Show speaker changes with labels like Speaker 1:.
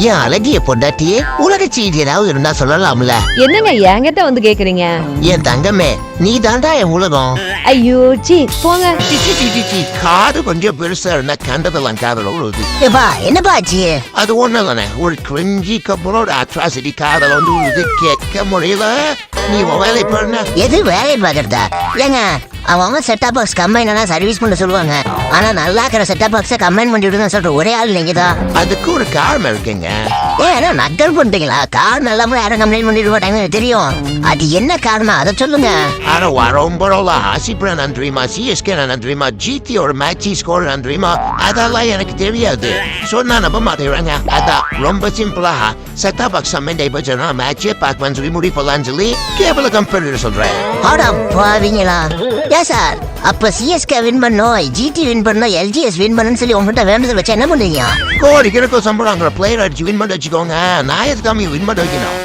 Speaker 1: என் அழகிய பொண்டாட்டியே உலக செய்தி ஏதாவது இருந்தா சொல்லலாம்ல.
Speaker 2: என்னங்க என்கிட்ட வந்து கேக்குறீங்க?
Speaker 1: என் தங்கமே, நீ தாண்டா என் உலகம்.
Speaker 2: ஐயோ சி போங்க.
Speaker 1: காது கொஞ்சம் பெருசா இருந்தா கண்டதெல்லாம் காதல உழுது.
Speaker 3: என்னப்பா ஆச்சு?
Speaker 1: அது ஒண்ணுதானே, ஒரு கிரிஞ்சிக்கு அப்புறம் ஒரு அட்ராசிட்டி காதல வந்து உழுது. கேட்க முடியல. நீ வேலை பண்ண
Speaker 3: எது வேலை பார்க்கறதா? ஏங்க அவங்க செட்டப் பாக்ஸ் கம்பைனா சர்வீஸ் பண்ண சொல்லுவாங்க. ஆனா நல்லா இருக்கிற செட்டப் பாக்ஸை கம்பைன் பண்ணி விடுன்னு சொல்ற ஒரே ஆள் நீங்க தான்.
Speaker 1: அதுக்கு ஒரு காரணம் இருக்குங்க.
Speaker 3: ஏன்னா நக்கல் பண்றீங்களா? கார் நல்லா யாரும் கம்ப்ளைண்ட் பண்ணிட்டு மாட்டாங்க தெரியும். அது என்ன காரணம் அதை சொல்லுங்க.
Speaker 1: ஆனா ரொம்ப ஆசிப்ரா நன்றிமா, சிஎஸ்கே நன்றிமா, ஜிடி ஒரு மேட்சி ஸ்கோர் நன்றிமா, அதெல்லாம் எனக்கு தெரியாது. சொன்னா நம்ப மாட்டேறாங்க. அதான் ரொம்ப சிம்பிளா செட்டப் பாக்ஸ் சம்மந்தே பட்சம் மேட்சே பார்க்கலாம்னு சொல்லி முடிப்பலாம்னு சொல்லி கேபிள கம்பெனி சொல்றேன்.
Speaker 3: ஆடா பாவீங்களா? ஏன் சார் அப்ப சிஎஸ்கே வின் பண்ணோம், ஜிடி வின் பண்ணோம், எல்ஜிஎஸ் வின் பண்ணணும்னு சொல்லி உங்ககிட்ட வேண்டதை வச்சு என்ன பண்ணுவீங்க?
Speaker 1: கோடிக்கணக்கு சம்பளம் பிளேயர் அடிச்சு வின் பண்ண வச்சுக்கோங்க. நான் எதுக்காம வின் பண்ண வைக்கணும்?